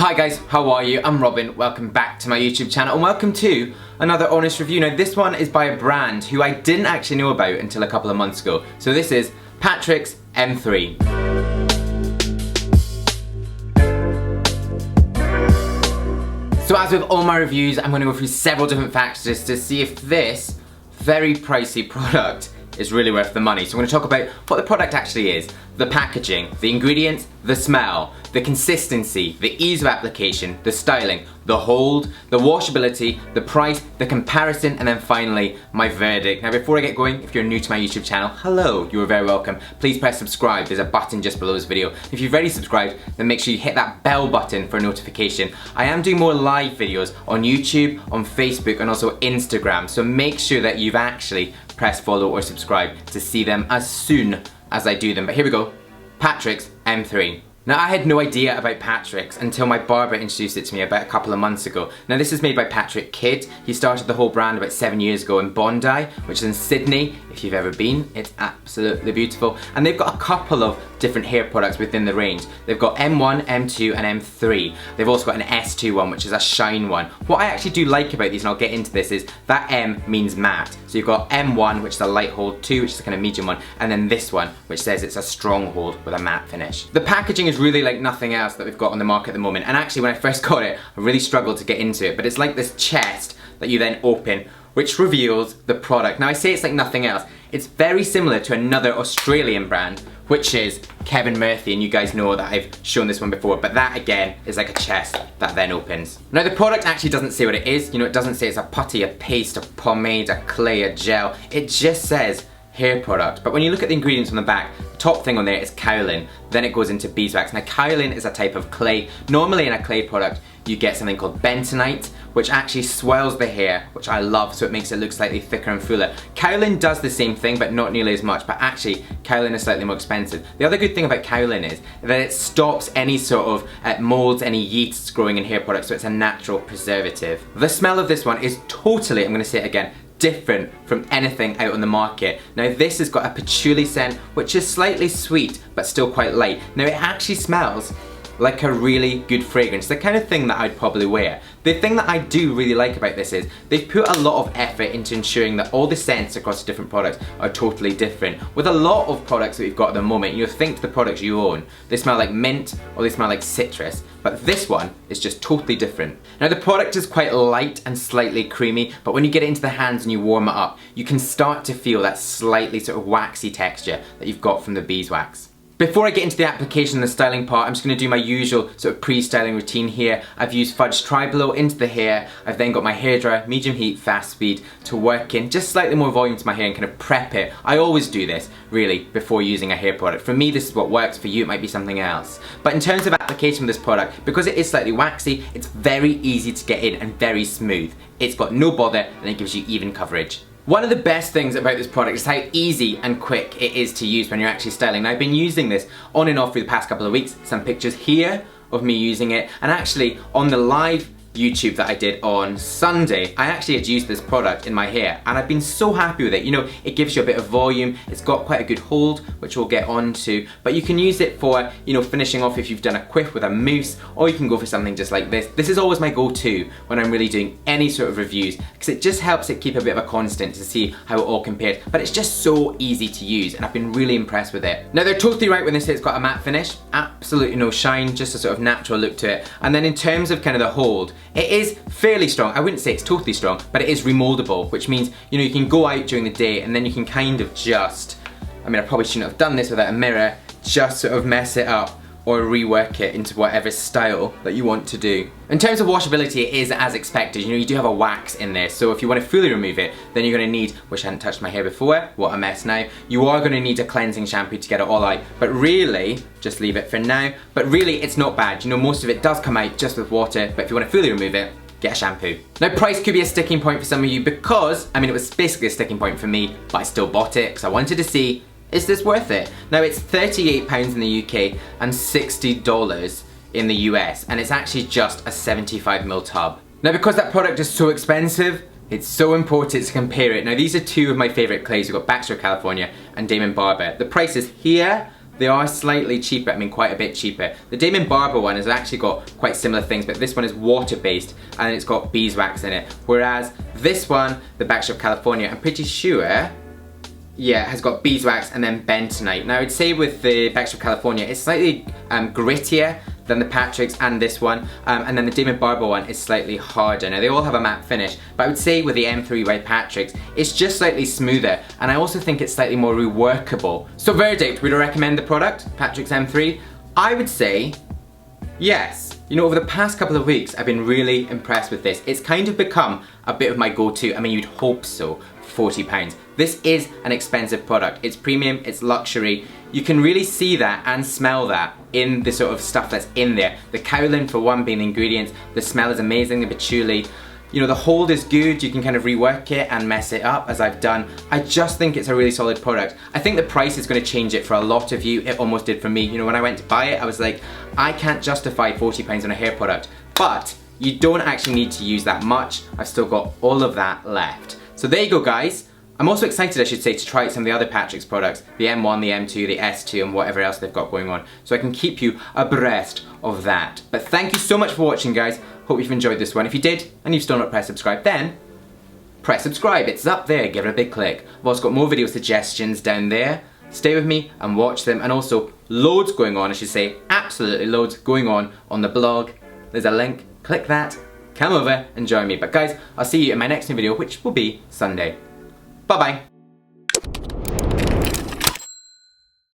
Hi guys, how are you? I'm Robin, welcome back to my YouTube channel and welcome to another honest review. Now this one is by a brand who I didn't actually know about until a couple of months ago. So this is Patrick's M3. So as with all my reviews, I'm going to go through several different factors to see if this very pricey product is really worth the money. So I'm going to talk about what the product actually is, the packaging, the ingredients, the smell, the consistency, the ease of application, the styling, the hold, the washability, the price, the comparison, and then finally my verdict. Now before I get going, if you're new to my YouTube channel, hello, you are very welcome. Please press subscribe, there's a button just below this video. If you've already subscribed, then make sure you hit that bell button for a notification. I am doing more live videos on YouTube, on Facebook, and also Instagram, so make sure that you've actually pressed follow or subscribe to see them as soon as I do them. But here we go, Patrick's M3. Now I had no idea about Patrick's until my barber introduced it to me about a couple of months ago. Now this is made by Patrick Kidd. He started the whole brand about 7 years ago in Bondi, which is in Sydney. If you've ever been, it's absolutely beautiful. And they've got a couple of different hair products within the range. They've got M1, M2 and M3. They've also got an S2 one, which is a shine one. What I actually do like about these, and I'll get into this, is that M means matte. So you've got M1, which is a light hold, 2, which is a kind of medium one, and then this one, which says it's a strong hold with a matte finish. The packaging is really like nothing else that we've got on the market at the moment, and actually when I first got it, I really struggled to get into it, but it's like this chest that you then open, which reveals the product. Now I say it's like nothing else. It's very similar to another Australian brand, which is Kevin Murphy, and you guys know that I've shown this one before, but that again is like a chest that then opens. Now the product actually doesn't say what it is. You know, it doesn't say it's a putty, a paste, a pomade, a clay, a gel. It just says hair product. But when you look at the ingredients on the back, the top thing on there is kaolin, then it goes into beeswax. Now kaolin is a type of clay. Normally in a clay product you get something called bentonite, which actually swells the hair, which I love, so it makes it look slightly thicker and fuller. Kaolin does the same thing, but not nearly as much, but actually kaolin is slightly more expensive. The other good thing about kaolin is that it stops any sort of molds, any yeasts growing in hair products, so it's a natural preservative. The smell of this one is totally, I'm going to say it again, different from anything out on the market. Now this has got a patchouli scent, which is slightly sweet, but still quite light. Now it actually smells like a really good fragrance, the kind of thing that I'd probably wear. The thing that I do really like about this is they've put a lot of effort into ensuring that all the scents across the different products are totally different. With a lot of products that we've got at the moment, you think the products you own, they smell like mint or they smell like citrus, but this one is just totally different. Now the product is quite light and slightly creamy, but when you get it into the hands and you warm it up, you can start to feel that slightly sort of waxy texture that you've got from the beeswax. Before I get into the application and the styling part, I'm just going to do my usual sort of pre-styling routine here. I've used Fudge Tri-Blow into the hair. I've then got my hairdryer, medium heat, fast speed to work in just slightly more volume to my hair and kind of prep it. I always do this, really, before using a hair product. For me, this is what works. For you, it might be something else. But in terms of application of this product, because it is slightly waxy, it's very easy to get in and very smooth. It's got no bother and it gives you even coverage. One of the best things about this product is how easy and quick it is to use when you're actually styling. Now I've been using this on and off for the past couple of weeks. Some pictures here of me using it, and actually on the live YouTube that I did on Sunday, I actually had used this product in my hair and I've been so happy with it. You know, it gives you a bit of volume, it's got quite a good hold, which we'll get onto, but you can use it for, you know, finishing off if you've done a quiff with a mousse, or you can go for something just like this. This is always my go-to when I'm really doing any sort of reviews, because it just helps it keep a bit of a constant to see how it all compares, but it's just so easy to use and I've been really impressed with it. Now they're totally right when they say it's got a matte finish, absolutely no shine, just a sort of natural look to it. And then in terms of kind of the hold, it is fairly strong. I wouldn't say it's totally strong, but it is remoldable, which means, you know, you can go out during the day and then you can kind of just, I mean, I probably shouldn't have done this without a mirror, just sort of mess it up or rework it into whatever style that you want to do. In terms of washability, it is as expected. You know, you do have a wax in there, so if you want to fully remove it, then you're going to need, which I hadn't touched my hair before, what a mess now, you are going to need a cleansing shampoo to get it all out, but really, just leave it for now, but really it's not bad. You know, most of it does come out just with water, but if you want to fully remove it, get a shampoo. Now price could be a sticking point for some of you because, I mean, it was basically a sticking point for me, but I still bought it because I wanted to see, is this worth it? Now it's £38 in the UK and $60 in the US, and it's actually just a 75ml tub. Now because that product is so expensive, it's so important to compare it. Now these are two of my favourite clays. We've got Baxter California and Damon Barber. The prices here they are slightly cheaper, I mean quite a bit cheaper. The Damon Barber one has actually got quite similar things, but this one is water based and it's got beeswax in it. Whereas this one, the Baxter of California, I'm pretty sure, yeah, has got beeswax and then bentonite. Now I would say with the Baxter of California, it's slightly grittier than the Patrick's and this one, and then the Damon Barber one is slightly harder. Now they all have a matte finish, but I would say with the M3 by Patrick's, it's just slightly smoother, and I also think it's slightly more reworkable. So verdict, would I recommend the product, Patrick's M3? I would say yes. You know, over the past couple of weeks, I've been really impressed with this. It's kind of become a bit of my go-to. I mean, you'd hope so, £40. This is an expensive product. It's premium, it's luxury. You can really see that and smell that in the sort of stuff that's in there. The kaolin, for one, being the ingredients. The smell is amazing, the patchouli. You know, the hold is good. You can kind of rework it and mess it up, as I've done. I just think it's a really solid product. I think the price is going to change it for a lot of you. It almost did for me. You know, when I went to buy it, I was like, I can't justify £40 on a hair product. But you don't actually need to use that much. I've still got all of that left. So there you go, guys. I'm also excited, I should say, to try out some of the other Patrick's products, the M1, the M2, the S2, and whatever else they've got going on, so I can keep you abreast of that. But thank you so much for watching, guys. Hope you've enjoyed this one. If you did, and you've still not pressed subscribe, then press subscribe. It's up there, give it a big click. I've also got more video suggestions down there. Stay with me and watch them, and also loads going on, I should say, absolutely loads going on the blog. There's a link, click that, come over and join me. But guys, I'll see you in my next new video, which will be Sunday. Bye-bye.